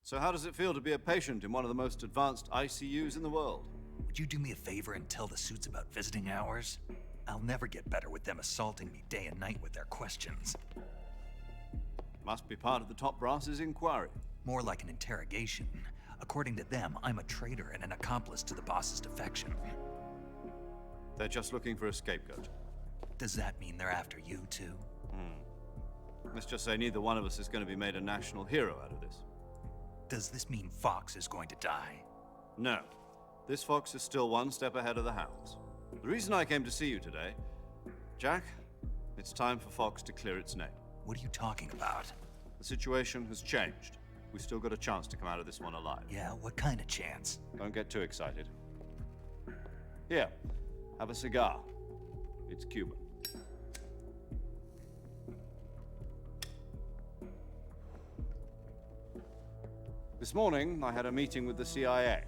So how does it feel to be a patient in one of the most advanced ICUs in the world? Would you do me a favor and tell the suits about visiting hours? I'll never get better with them assaulting me day and night with their questions. Must be part of the top brass's inquiry. More like an interrogation. According to them, I'm a traitor and an accomplice to the boss's defection. They're just looking for a scapegoat. Does that mean they're after you too? Let's just say neither one of us is going to be made a national hero out of this. Does this mean Fox is going to die? No. This fox is still one step ahead of the hounds. The reason I came to see you today, Jack, it's time for Fox to clear its name. What are you talking about? The situation has changed. We've still got a chance to come out of this one alive. Yeah, what kind of chance? Don't get too excited. Here, have a cigar. It's Cuban. This morning, I had a meeting with the CIA.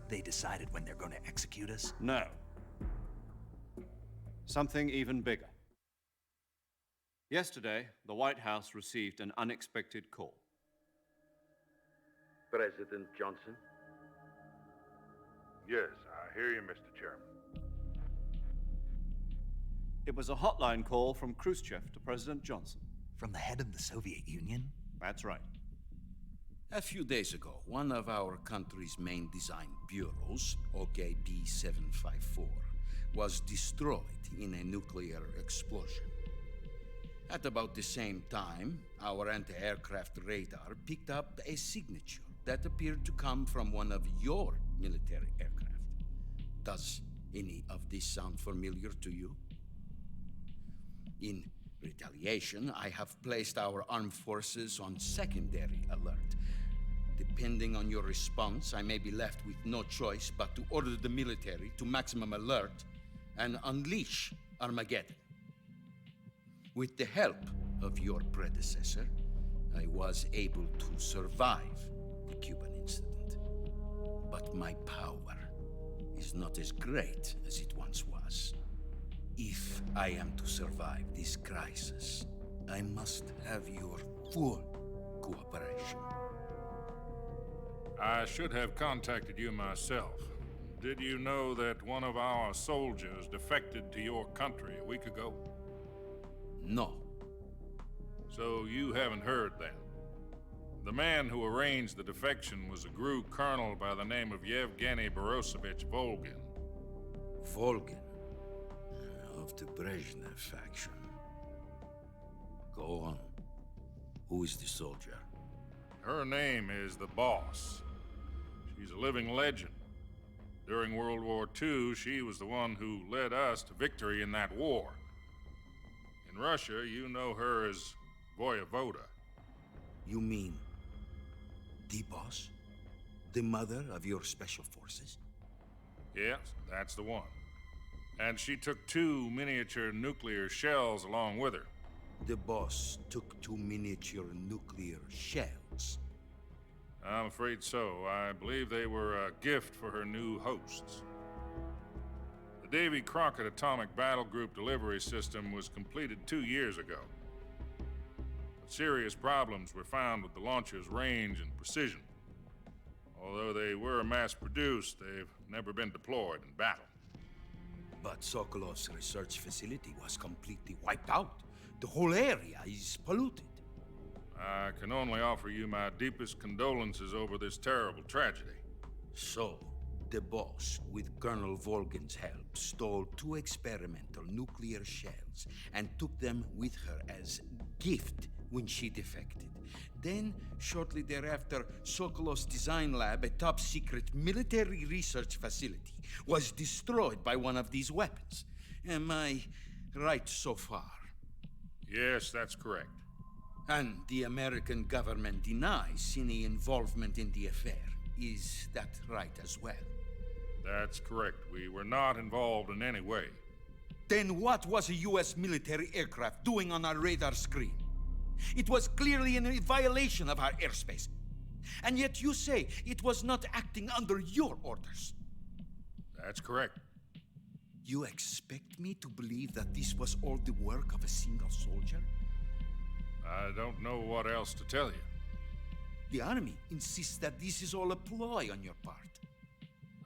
They decided when they're going to execute us? No. Something even bigger. Yesterday, the White House received an unexpected call. President Johnson? Yes, I hear you, Mr. Chairman. It was a hotline call from Khrushchev to President Johnson. From the head of the Soviet Union? That's right. A few days ago, one of our country's main design bureaus, OKB 754, was destroyed in a nuclear explosion. At about the same time, our anti-aircraft radar picked up a signature that appeared to come from one of your military aircraft. Does any of this sound familiar to you? In retaliation, I have placed our armed forces on secondary alert. Depending on your response, I may be left with no choice but to order the military to maximum alert and unleash Armageddon. With the help of your predecessor, I was able to survive the Cuban incident. But my power is not as great as it once was. If I am to survive this crisis, I must have your full cooperation. I should have contacted you myself. Did you know that one of our soldiers defected to your country a week ago? No. So you haven't heard then. The man who arranged the defection was a GRU colonel by the name of Yevgeny Borosovich Volgin. Volgin, of the Brezhnev faction. Go on. Who is the soldier? Her name is the Boss. She's a living legend. During World War II, she was the one who led us to victory in that war. In Russia, you know her as Voyevoda. You mean the boss? The mother of your special forces? Yes, that's the one. And she took 2 miniature nuclear shells along with her. The boss took 2 miniature nuclear shells. I'm afraid so. I believe they were a gift for her new hosts. The Davy Crockett Atomic Battle Group delivery system was completed 2 years ago. But serious problems were found with the launcher's range and precision. Although they were mass-produced, they've never been deployed in battle. But Sokolov's research facility was completely wiped out. The whole area is polluted. I can only offer you my deepest condolences over this terrible tragedy. So, the boss, with Colonel Volgin's help, stole 2 experimental nuclear shells and took them with her as gift when she defected. Then, shortly thereafter, Sokolov's design lab, a top-secret military research facility, was destroyed by one of these weapons. Am I right so far? Yes, that's correct. And the American government denies any involvement in the affair. Is that right as well? That's correct. We were not involved in any way. Then what was a U.S. military aircraft doing on our radar screen? It was clearly in a violation of our airspace. And yet you say it was not acting under your orders. That's correct. You expect me to believe that this was all the work of a single soldier? I don't know what else to tell you. The army insists that this is all a ploy on your part.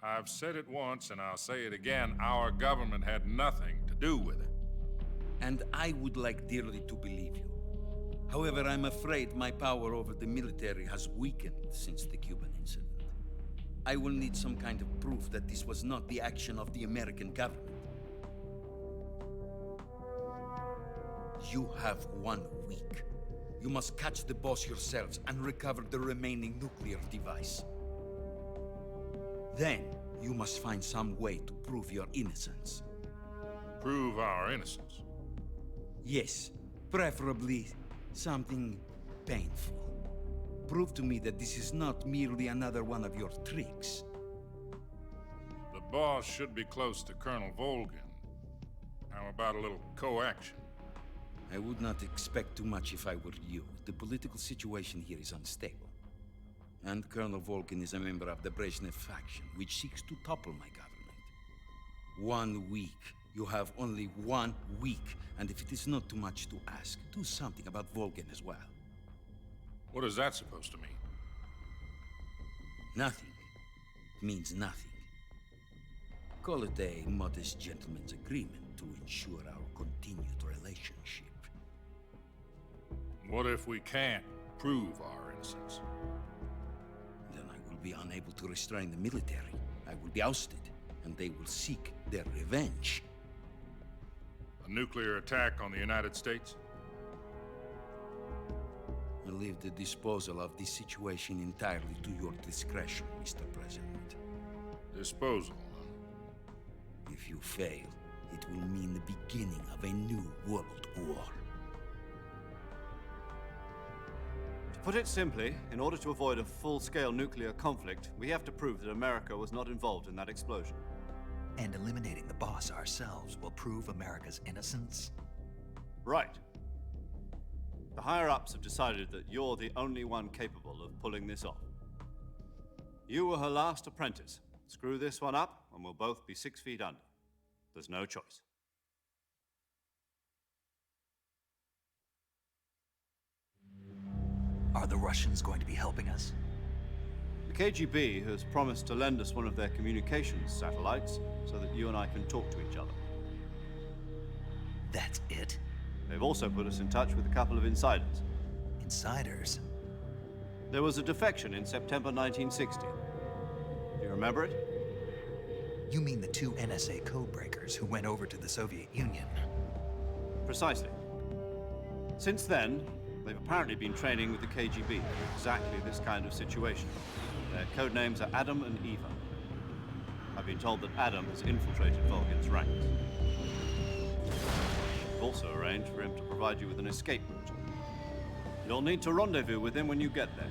I've said it once, and I'll say it again. Our government had nothing to do with it. And I would like dearly to believe you. However, I'm afraid my power over the military has weakened since the Cuban incident. I will need some kind of proof that this was not the action of the American government. You have 1 week. You must catch the boss yourselves and recover the remaining nuclear device. Then, you must find some way to prove your innocence. Prove our innocence. Yes, preferably something painful. Prove to me that this is not merely another one of your tricks. The boss should be close to Colonel Volgin. How about a little co-action? I would not expect too much if I were you. The political situation here is unstable. And Colonel Volgin is a member of the Brezhnev faction, which seeks to topple my government. 1 week. You have only 1 week. And if it is not too much to ask, do something about Volgin as well. What is that supposed to mean? Nothing means nothing. Call it a modest gentleman's agreement to ensure our continued relationship. What if we can't prove our innocence? Then I will be unable to restrain the military. I will be ousted, and they will seek their revenge. A nuclear attack on the United States? I leave the disposal of this situation entirely to your discretion, Mr. President. Disposal, huh? If you fail, it will mean the beginning of a new world war. To put it simply, in order to avoid a full-scale nuclear conflict, we have to prove that America was not involved in that explosion. And eliminating the boss ourselves will prove America's innocence? Right. The higher-ups have decided that you're the only one capable of pulling this off. You were her last apprentice. Screw this one up, and we'll both be 6 feet under. There's no choice. Are the Russians going to be helping us? The KGB has promised to lend us one of their communications satellites so that you and I can talk to each other. That's it? They've also put us in touch with a couple of insiders. Insiders? There was a defection in September 1960. Do you remember it? You mean the 2 NSA codebreakers who went over to the Soviet Union? Precisely. Since then, they've apparently been training with the KGB in exactly this kind of situation. Their code names are Adam and Eva. I've been told that Adam has infiltrated Volgin's ranks. I've also arranged for him to provide you with an escape route. You'll need to rendezvous with him when you get there.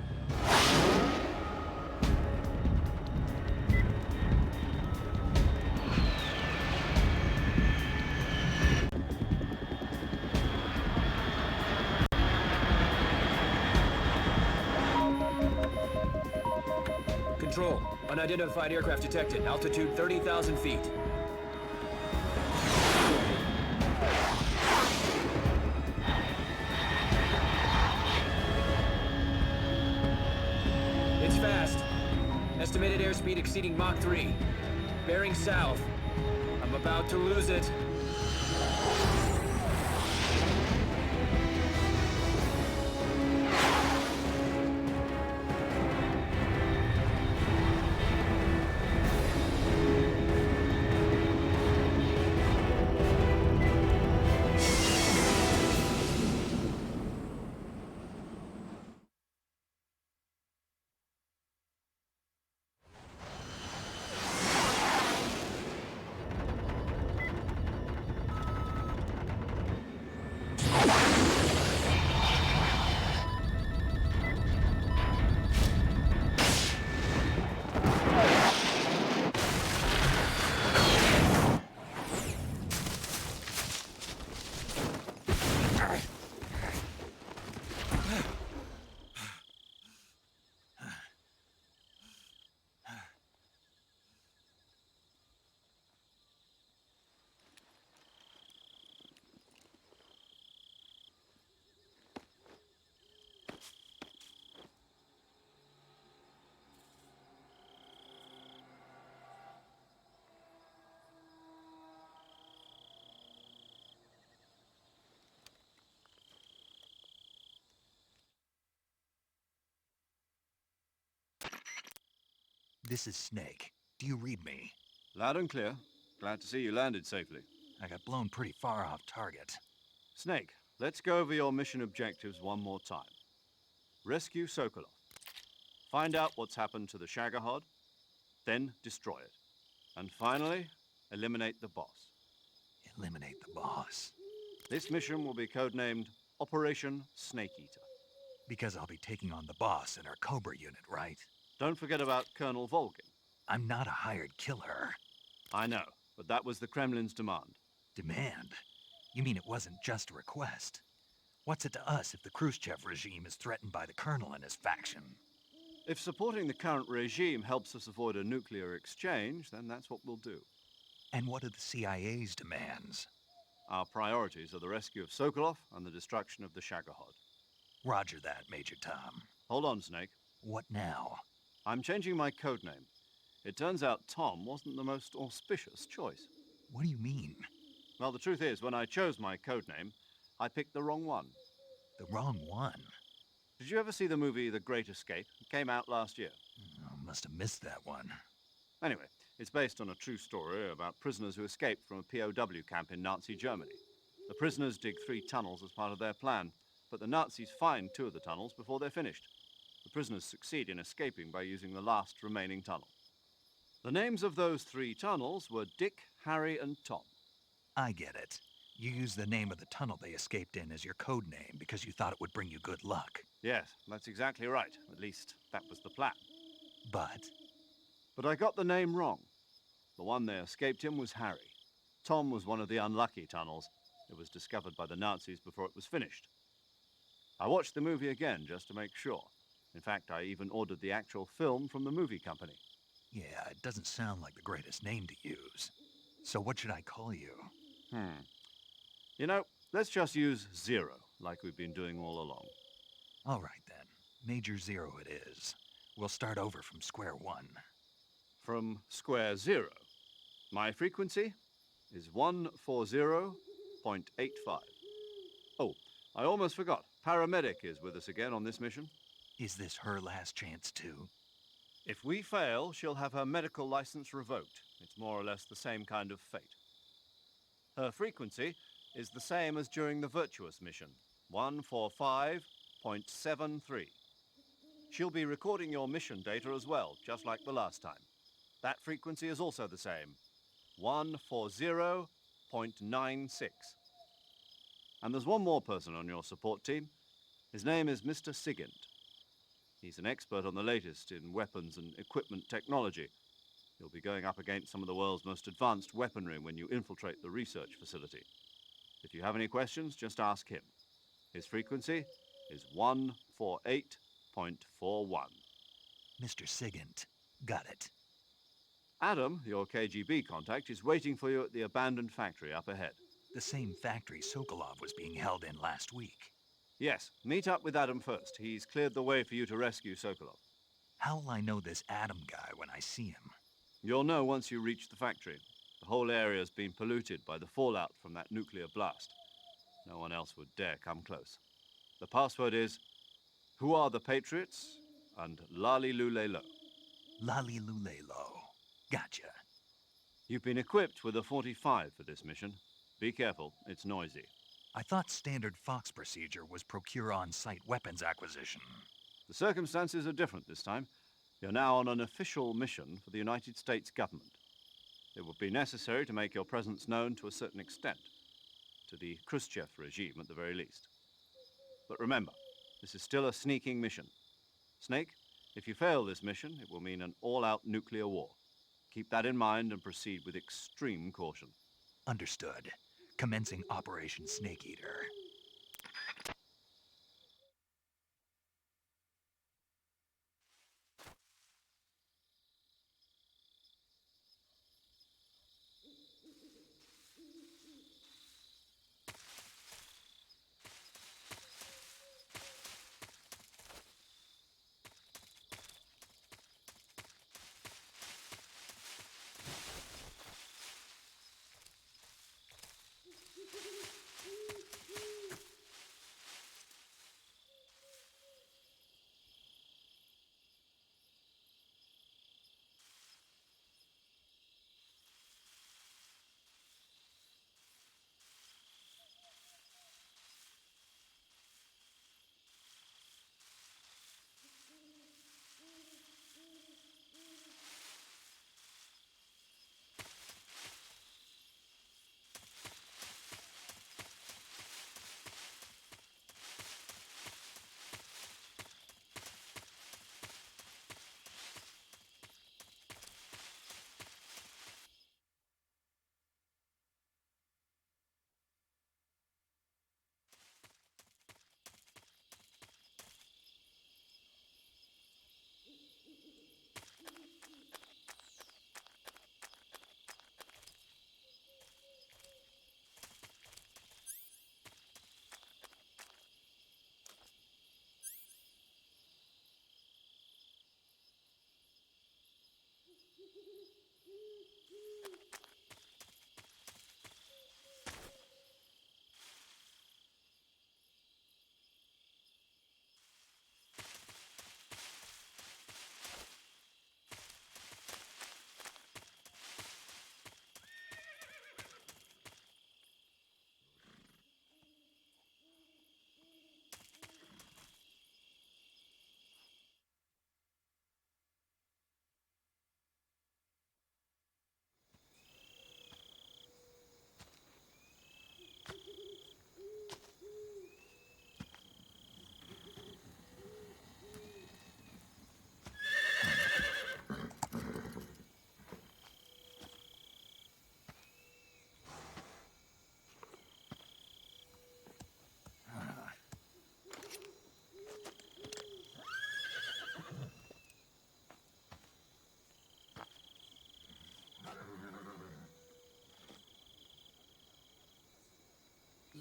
Control. Unidentified aircraft detected. Altitude 30,000 feet. It's fast. Estimated airspeed exceeding Mach 3. Bearing south. I'm about to lose it. This is Snake. Do you read me? Loud and clear. Glad to see you landed safely. I got blown pretty far off target. Snake, let's go over your mission objectives one more time. Rescue Sokolov. Find out what's happened to the Shagohod, then destroy it. And finally, eliminate the boss. Eliminate the boss. This mission will be codenamed Operation Snake Eater. Because I'll be taking on the boss in our Cobra unit, right? Don't forget about Colonel Volgin. I'm not a hired killer. I know, but that was the Kremlin's demand. Demand? You mean it wasn't just a request? What's it to us if the Khrushchev regime is threatened by the Colonel and his faction? If supporting the current regime helps us avoid a nuclear exchange, then that's what we'll do. And what are the CIA's demands? Our priorities are the rescue of Sokolov and the destruction of the Shagohod. Roger that, Major Tom. Hold on, Snake. What now? I'm changing my codename. It turns out Tom wasn't the most auspicious choice. What do you mean? Well, the truth is, when I chose my codename, I picked the wrong one. The wrong one? Did you ever see the movie The Great Escape? It came out last year. Oh, must have missed that one. Anyway, it's based on a true story about prisoners who escaped from a POW camp in Nazi Germany. The prisoners dig 3 tunnels as part of their plan, but the Nazis find 2 of the tunnels before they're finished. The prisoners succeed in escaping by using the last remaining tunnel. The names of those 3 tunnels were Dick, Harry, and Tom. I get it. You used the name of the tunnel they escaped in as your code name because you thought it would bring you good luck. Yes, that's exactly right. At least, that was the plan. But I got the name wrong. The one they escaped in was Harry. Tom was one of the unlucky tunnels. It was discovered by the Nazis before it was finished. I watched the movie again just to make sure. In fact, I even ordered the actual film from the movie company. yeah, it doesn't sound like the greatest name to use. So what should I call you? You know, let's just use Zero, like we've been doing all along. All right then. Major Zero it is. We'll start over from square one. From square 0. My frequency is 140.85. Oh, I almost forgot. Paramedic is with us again on this mission. Is this her last chance too? If we fail, she'll have her medical license revoked. It's more or less the same kind of fate. Her frequency is the same as during the Virtuous mission, 145.73. She'll be recording your mission data as well, just like the last time. That frequency is also the same, 140.96. And there's one more person on your support team. His name is Mr. Sigint. He's an expert on the latest in weapons and equipment technology. You'll be going up against some of the world's most advanced weaponry when you infiltrate the research facility. If you have any questions, just ask him. His frequency is 148.41. Mr. Sigint. Got it. Adam, your KGB contact, is waiting for you at the abandoned factory up ahead. The same factory Sokolov was being held in last week. Yes, meet up with Adam first. He's cleared the way for you to rescue Sokolov. How will I know this Adam guy when I see him? You'll know once you reach the factory. The whole area's been polluted by the fallout from that nuclear blast. No one else would dare come close. The password is, "Who are the Patriots?" and "Lali Lulelo." Lali Lulelo. Gotcha. You've been equipped with a 45 for this mission. Be careful, it's noisy. I thought standard Fox procedure was procure on-site weapons acquisition. The circumstances are different this time. You're now on an official mission for the United States government. It would be necessary to make your presence known to a certain extent, to the Khrushchev regime at the very least. But remember, this is still a sneaking mission. Snake, if you fail this mission, it will mean an all-out nuclear war. Keep that in mind and proceed with extreme caution. Understood. Commencing Operation Snake Eater.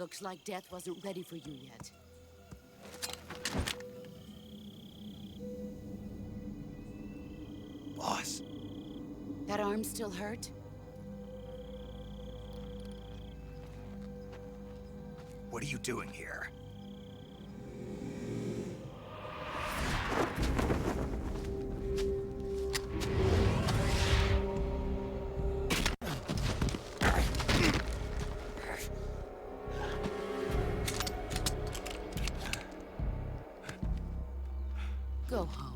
Looks like death wasn't ready for you yet. Boss, That arm still hurt? what are you doing here? Go home.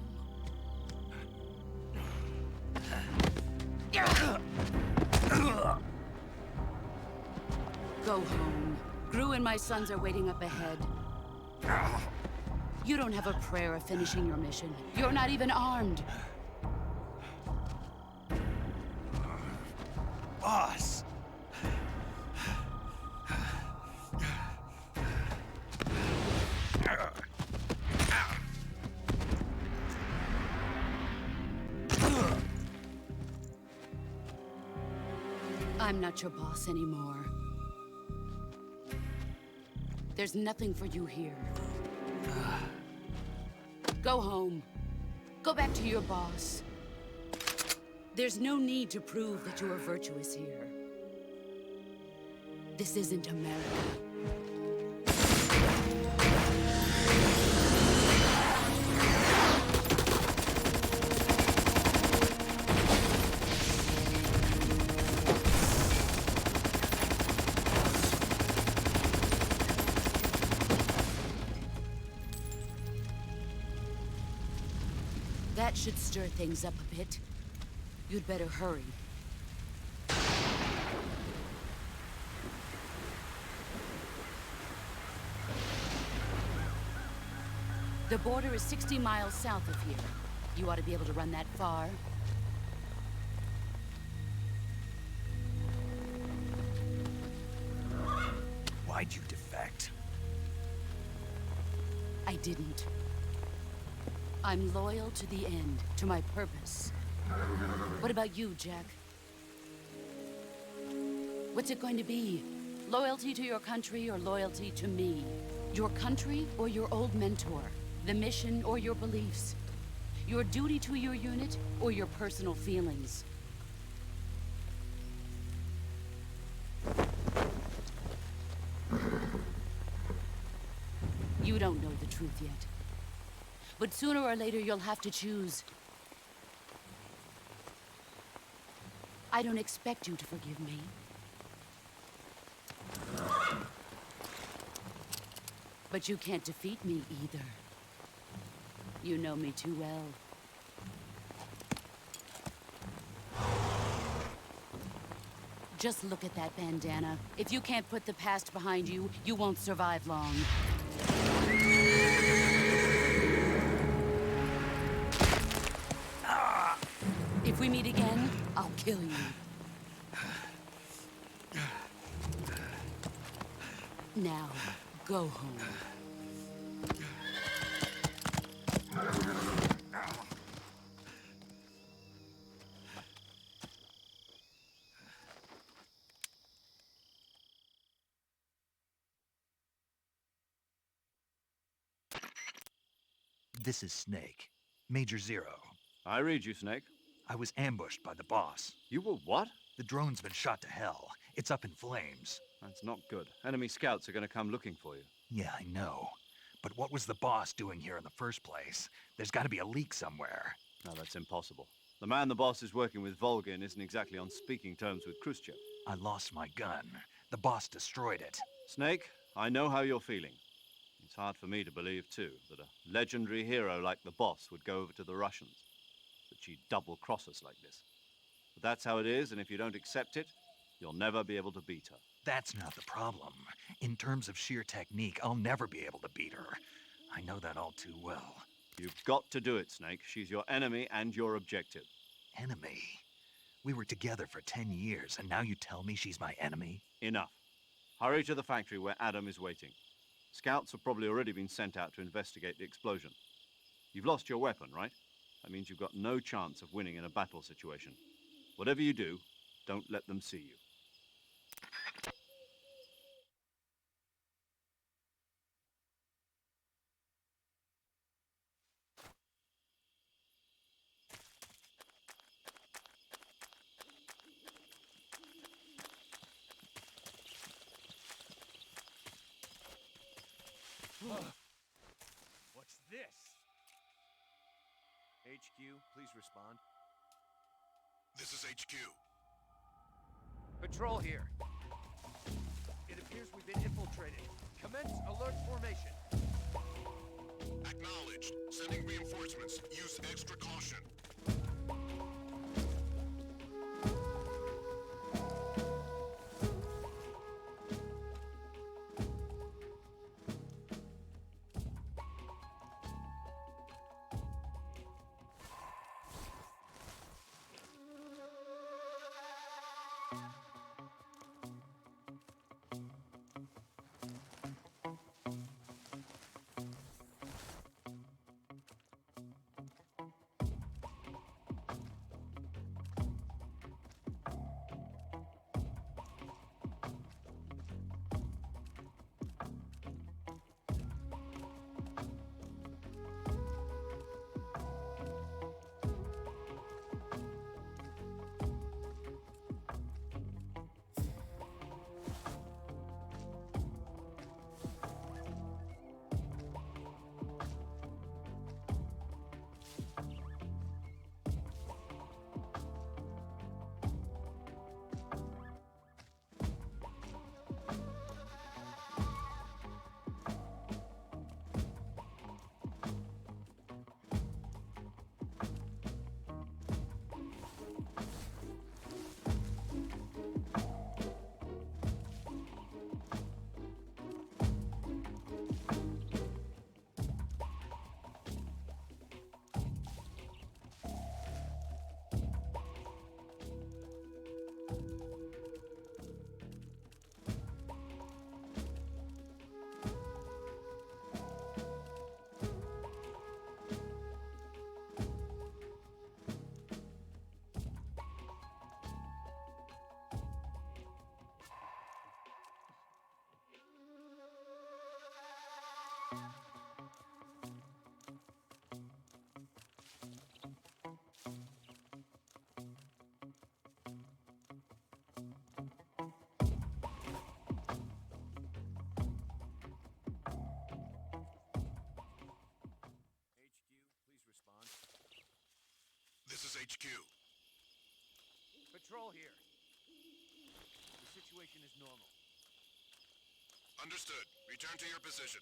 Go home. Gru and my sons are waiting up ahead. You don't have a prayer of finishing your mission. You're not even armed. Boss! I'm not your boss anymore. There's nothing for you here. Go home. Go back to your boss. There's no need to prove that you are virtuous here. This isn't America. That should stir things up a bit. You'd better hurry. The border is 60 miles south of here. You ought to be able to run that far. Why'd you defect? I didn't. I'm loyal to the end, to my purpose. What about you, Jack? What's it going to be? Loyalty to your country or loyalty to me? Your country or your old mentor? The mission or your beliefs? Your duty to your unit or your personal feelings? You don't know the truth yet. But sooner or later, you'll have to choose. I don't expect you to forgive me. But you can't defeat me either. You know me too well. Just look at that bandana. If you can't put the past behind you, you won't survive long. If we meet again, I'll kill you. Now, go home. This is Snake. Major Zero. I read you, Snake. I was ambushed by the boss. You were what? The drone's been shot to hell. It's up in flames. That's not good. Enemy scouts are going to come looking for you. Yeah, I know. But what was the boss doing here in the first place? There's got to be a leak somewhere. No, that's impossible. The man the boss is working with, Volgin, isn't exactly on speaking terms with Khrushchev. I lost my gun. The boss destroyed it. Snake, I know how you're feeling. It's hard for me to believe, too, that a legendary hero like the boss would go over to the Russians. That she'd double-cross us like this. But that's how it is, and if you don't accept it, you'll never be able to beat her. That's not the problem. In terms of sheer technique, I'll never be able to beat her. I know that all too well. You've got to do it, Snake. She's your enemy and your objective. Enemy? We were together for 10 years, and now you tell me she's my enemy? Enough. Hurry to the factory where Adam is waiting. Scouts have probably already been sent out to investigate the explosion. You've lost your weapon, right? That means you've got no chance of winning in a battle situation. Whatever you do, don't let them see you. this? HQ, please respond. This is HQ. Patrol here. It appears we've been infiltrated. Commence alert formation. Acknowledged. Sending reinforcements. Use extra caution. Respond. This is HQ. Patrol here. The situation is normal. Understood. Return to your position.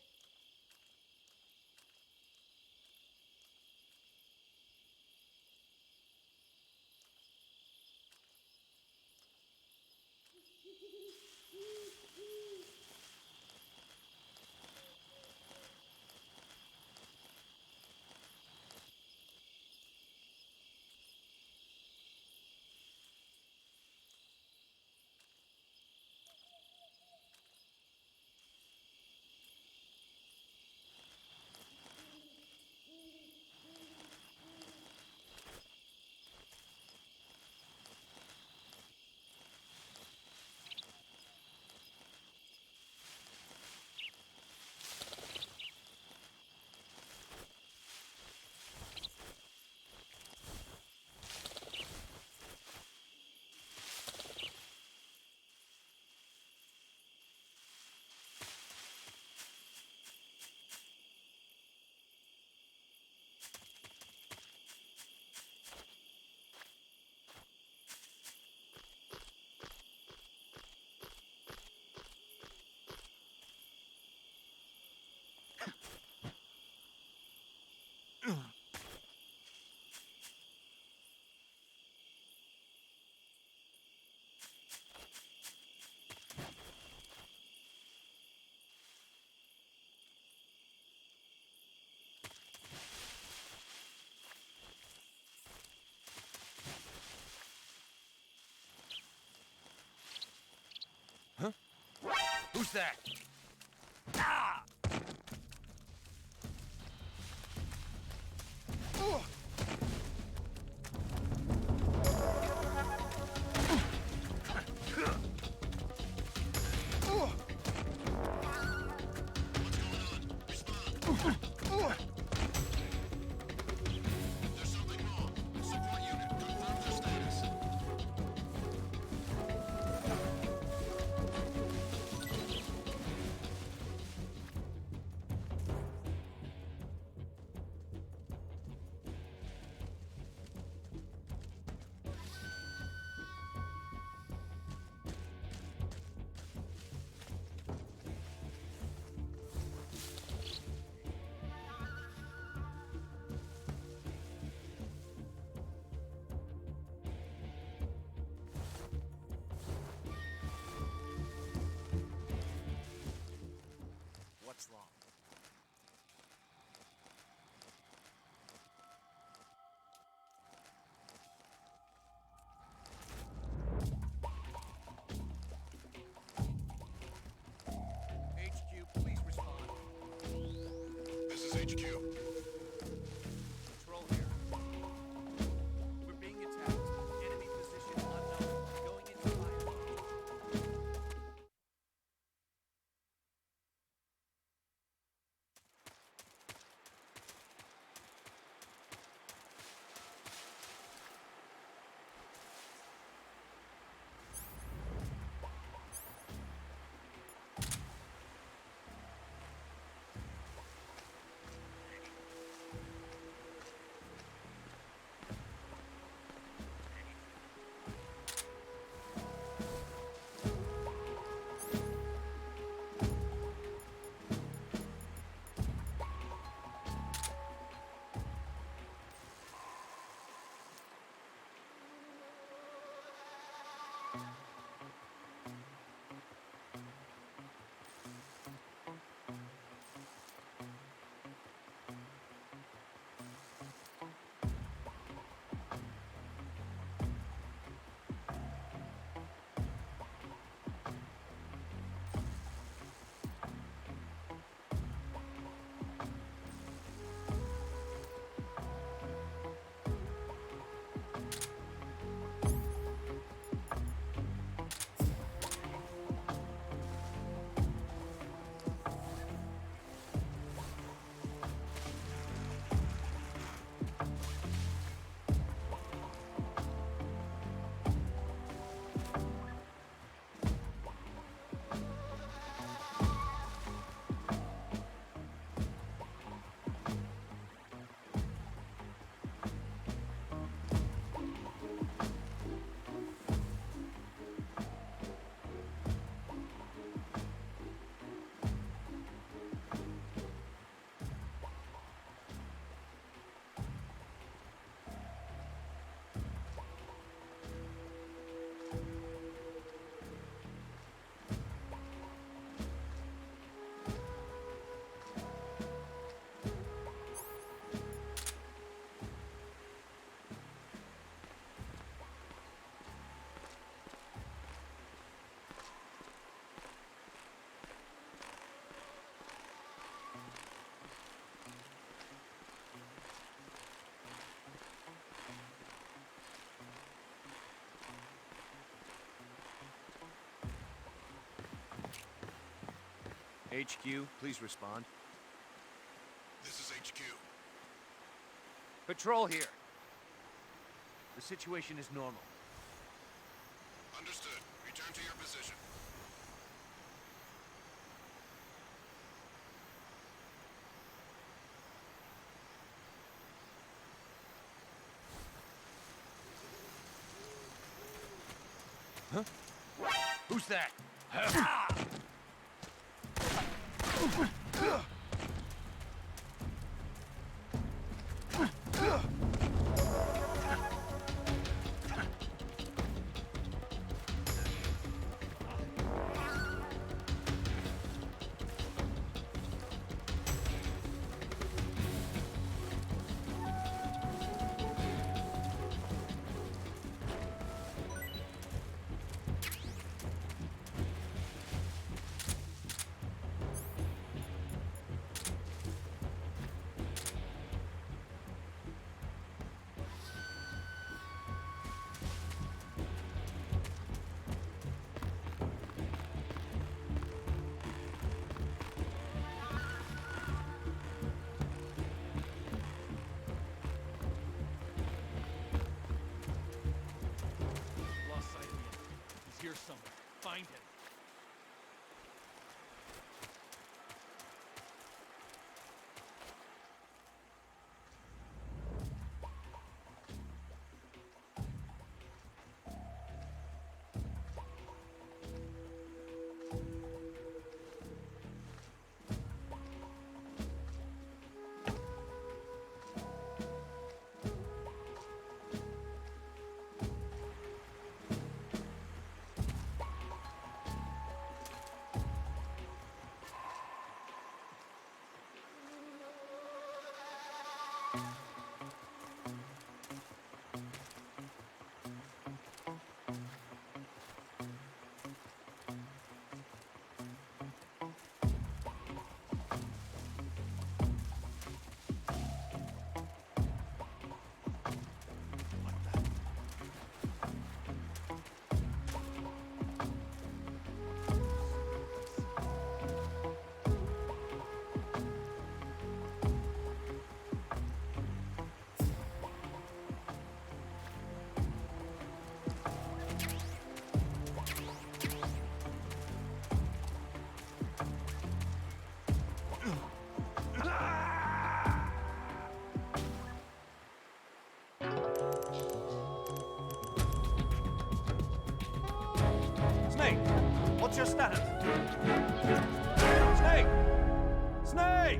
Who's that? Ah! There's something wrong. Support unit, confirm their status. is HQ. Patrol here. We're being attacked. Enemy position unknown. Going into fire. HQ, please respond. This is HQ. Patrol here. The situation is normal. Understood. Return to your position. Who's that? Lost sight of him. He's here somewhere. Find him. your stand! Snake! Snake!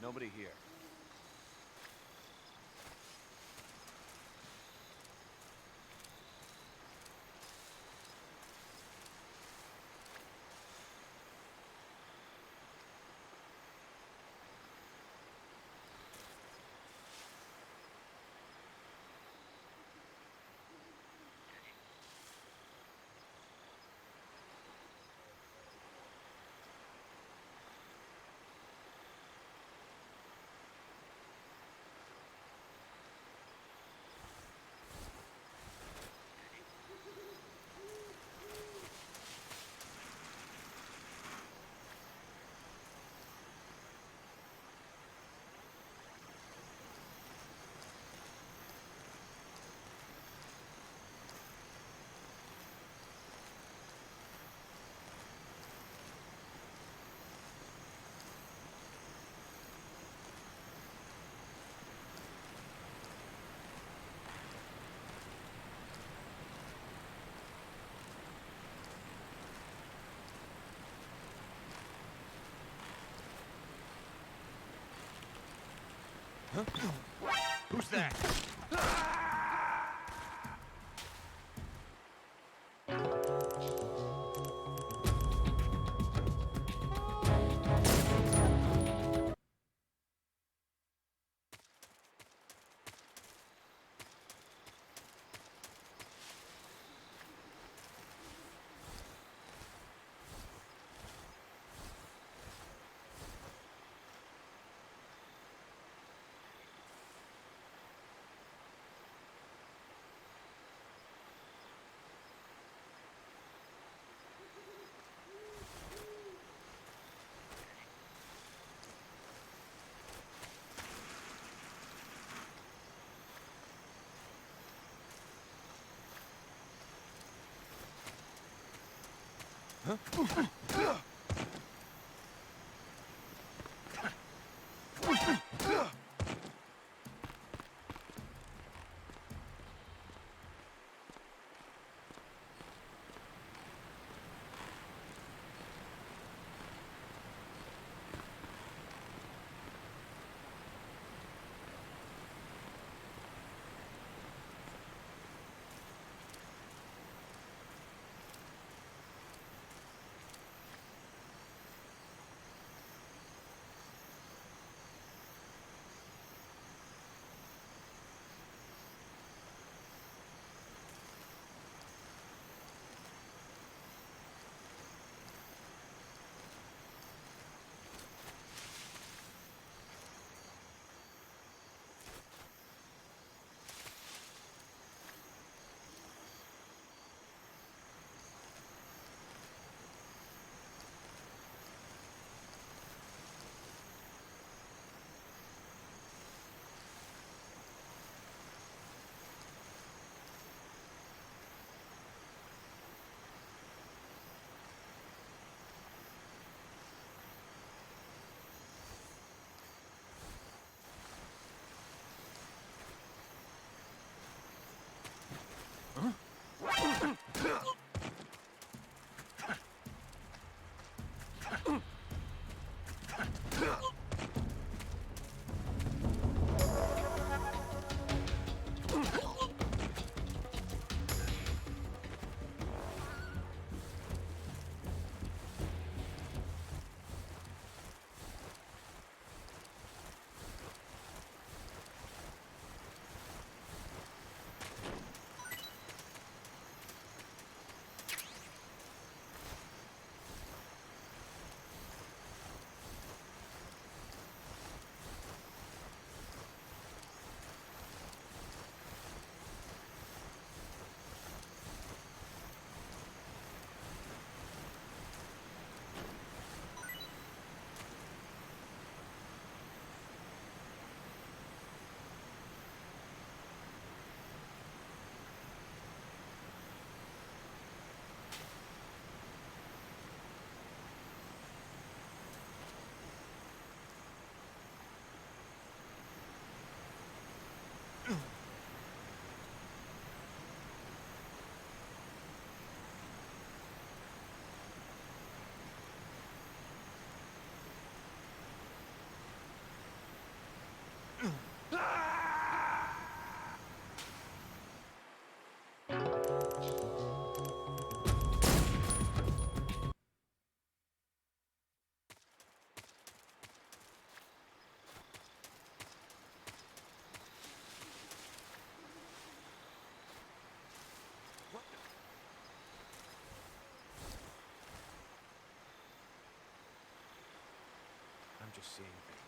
Nobody here. Who's that? I'm just seeing things.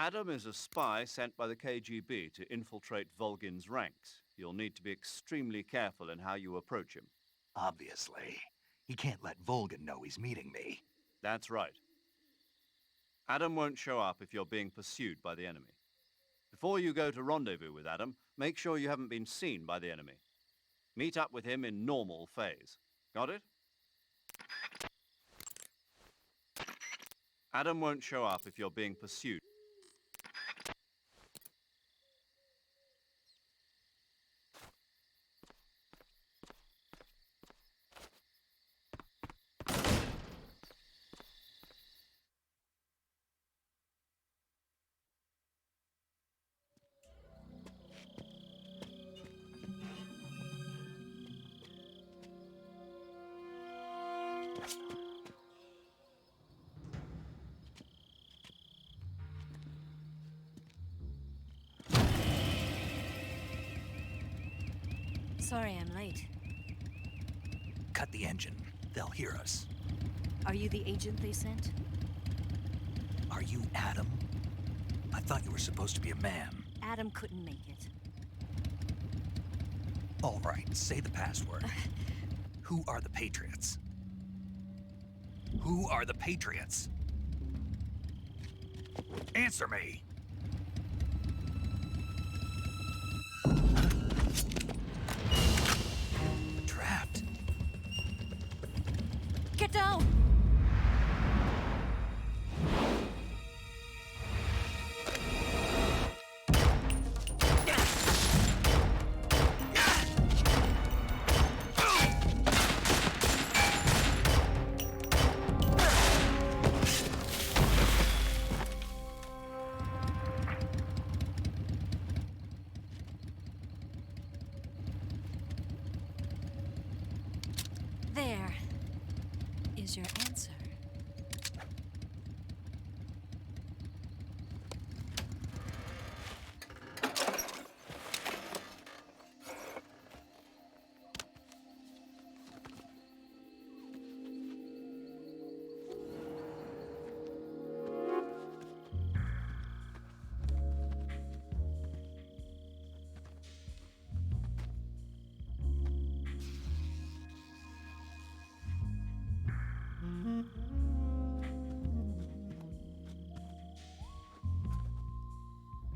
Adam is a spy sent by the KGB to infiltrate Volgin's ranks. You'll need to be extremely careful in how you approach him. Obviously. He can't let Volgin know he's meeting me. That's right. Adam won't show up if you're being pursued by the enemy. Before you go to rendezvous with Adam, make sure you haven't been seen by the enemy. Meet up with him in normal phase. Got it? Adam won't show up if you're being pursued. Sorry I'm late. Cut the engine. They'll hear us. Are you the agent they sent? Are you Adam? I thought you were supposed to be a man. Adam couldn't make it. All right, say the password. Who are the Patriots? Who are the Patriots? Answer me! Trapped. Get down! There is your answer.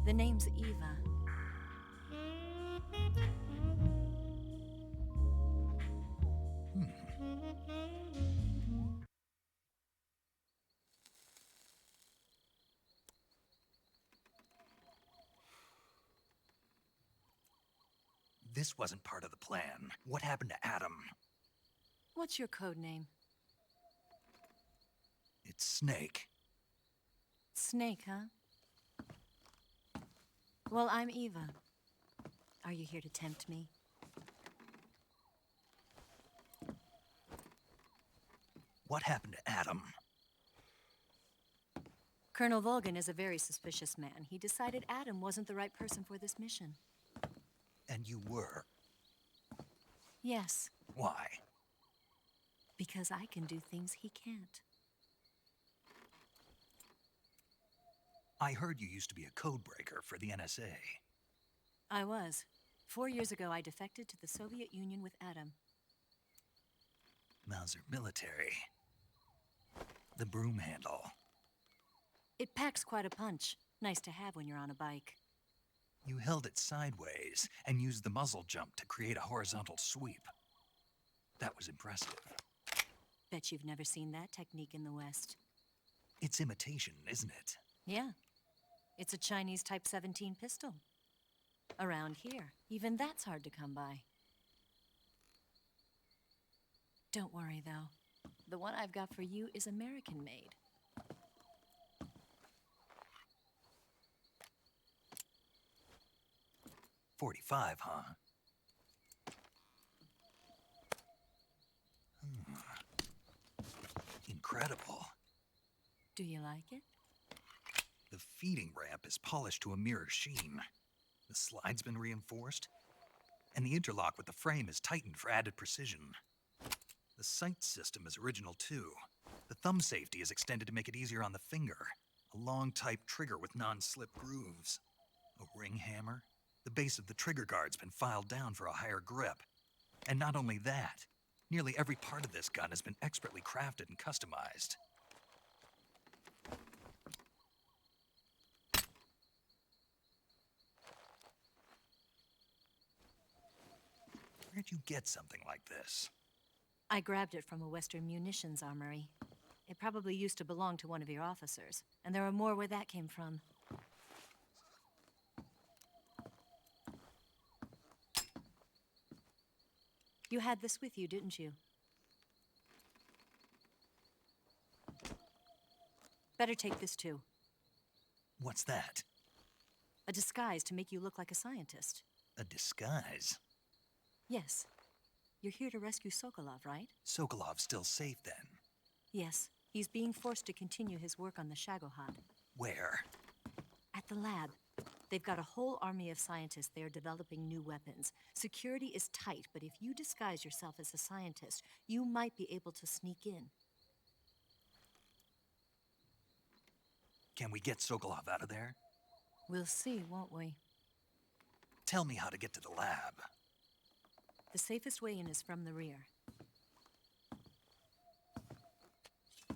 The name's Eva. This wasn't part of the plan. What happened to Adam? What's your code name? It's Snake. Snake, huh? Well, I'm Eva. Are you here to tempt me? What happened to Adam? Colonel Volgin is a very suspicious man. He decided Adam wasn't the right person for this mission. And you were. Yes, Why? because I can do things he can't. I heard you used to be a codebreaker for the NSA. I was. 4 years ago, I defected to the Soviet Union with Adam. Mauser military. The broom handle. It packs quite a punch. Nice to have when you're on a bike. You held it sideways and used the muzzle jump to create a horizontal sweep. That was impressive. Bet you've never seen that technique in the West. It's imitation, isn't it? Yeah. It's a Chinese Type 17 pistol. Around here, even that's hard to come by. Don't worry, though. The one I've got for you is American-made. .45, huh? Incredible. Do you like it? The feeding ramp is polished to a mirror sheen. The slide's been reinforced, and the interlock with the frame is tightened for added precision. The sight system is original too. The thumb safety is extended to make it easier on the finger. A long type trigger with non-slip grooves. A ring hammer. The base of the trigger guard's been filed down for a higher grip. And not only that, nearly every part of this gun has been expertly crafted and customized. Where'd you get something like this? I grabbed it from a Western munitions armory. It probably used to belong to one of your officers, and there are more where that came from. You had this with you, didn't you? Better take this too. What's that? A disguise to make you look like a scientist. A disguise? Yes. You're here to rescue Sokolov, right? Sokolov's still safe then? Yes. He's being forced to continue his work on the Shagohod. Where? At the lab. They've got a whole army of scientists there developing new weapons. Security is tight, but if you disguise yourself as a scientist, you might be able to sneak in. Can we get Sokolov out of there? We'll see, won't we? Tell me how to get to the lab. The safest way in is from the rear.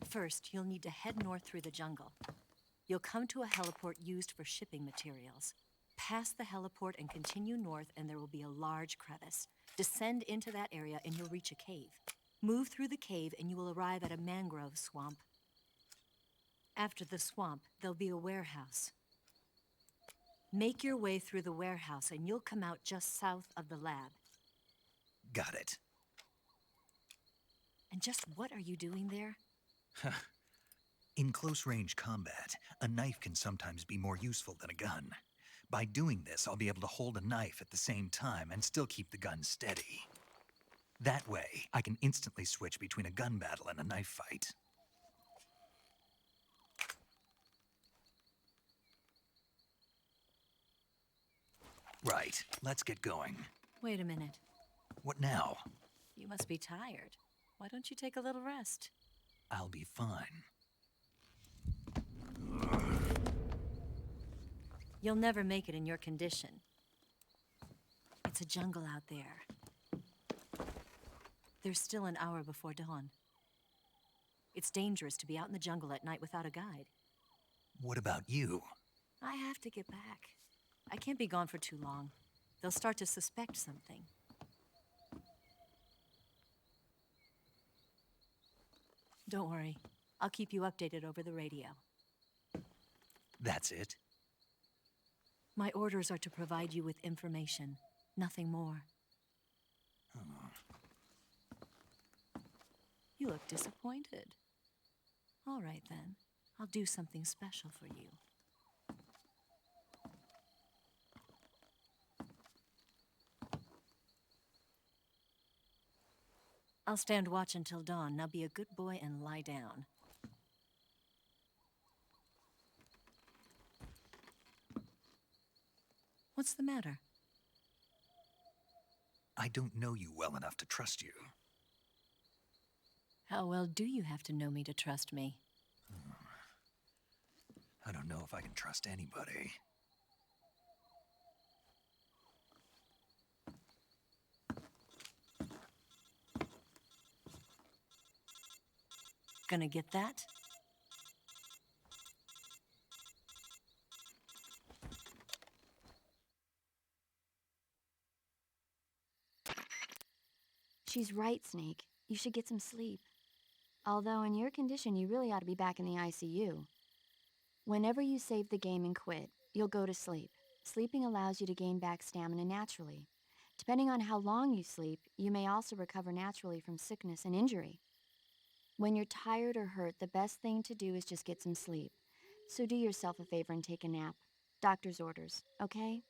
First, you'll need to head north through the jungle. You'll come to a heliport used for shipping materials. Pass the heliport and continue north, and there will be a large crevice. Descend into that area, and you'll reach a cave. Move through the cave, and you will arrive at a mangrove swamp. After the swamp, there'll be a warehouse. Make your way through the warehouse, and you'll come out just south of the lab. Got it. And just what are you doing there? In close-range combat, a knife can sometimes be more useful than a gun. By doing this, I'll be able to hold a knife at the same time and still keep the gun steady. That way, I can instantly switch between a gun battle and a knife fight. Right, let's get going. Wait a minute. What now? You must be tired. Why don't you take a little rest? I'll be fine. You'll never make it in your condition. It's a jungle out there. There's still an hour before dawn. It's dangerous to be out in the jungle at night without a guide. What about you? I have to get back. I can't be gone for too long. They'll start to suspect something. Don't worry. I'll keep you updated over the radio. That's it? My orders are to provide you with information, nothing more. You look disappointed. All right, then. I'll do something special for you. I'll stand watch until dawn. Now be a good boy and lie down. What's the matter? I don't know you well enough to trust you. How well do you have to know me to trust me? I don't know if I can trust anybody. Gonna get that? She's right, Snake. You should get some sleep. Although in your condition, you really ought to be back in the ICU. Whenever you save the game and quit, you'll go to sleep. Sleeping allows you to gain back stamina naturally. Depending on how long you sleep, you may also recover naturally from sickness and injury. When you're tired or hurt, the best thing to do is just get some sleep. So do yourself a favor and take a nap. Doctor's orders, okay?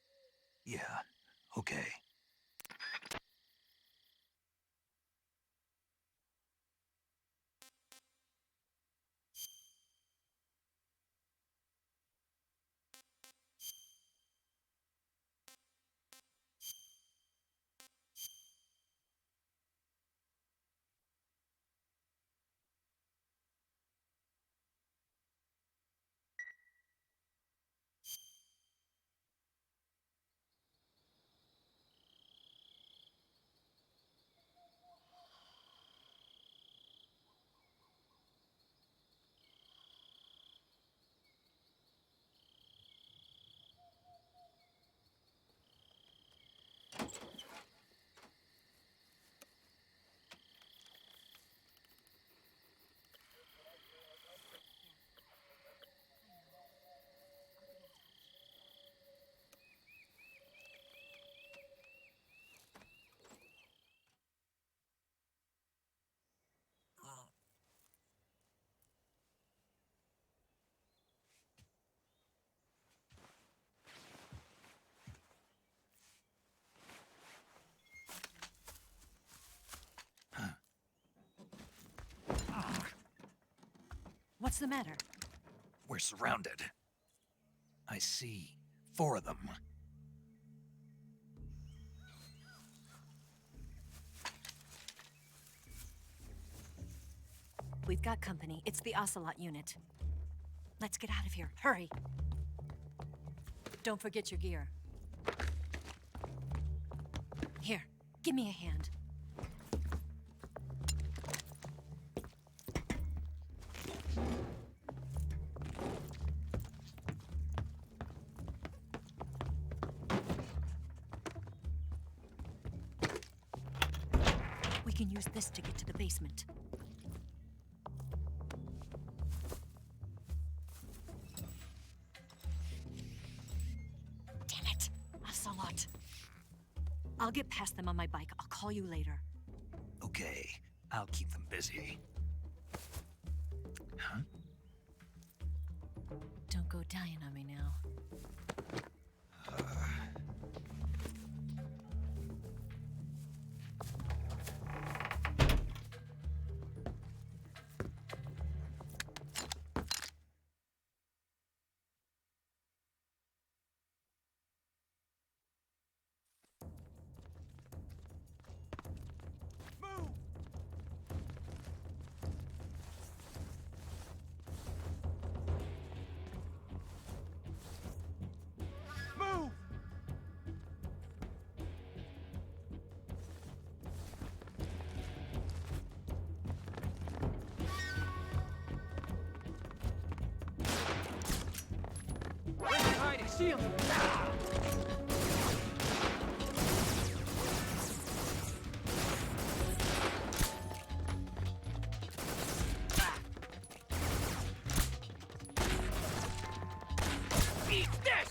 Yeah, okay. What's the matter? We're surrounded. I see 4 of them. We've got company. It's the Ocelot unit. Let's get out of here. Hurry! Don't forget your gear. Here, give me a hand. We can use this to get to the basement. Damn it! Ocelot. I'll get past them on my bike. I'll call you later. Okay, I'll keep them busy. Huh? Don't go dying on me now. Move! Where's he hiding? See him! Eat this!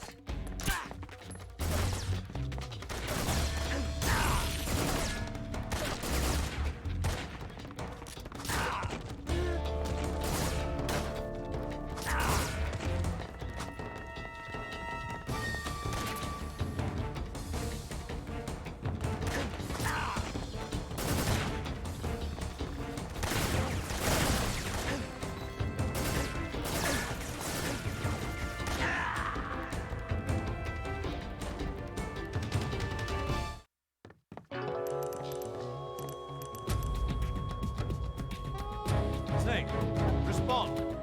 Snake, respond.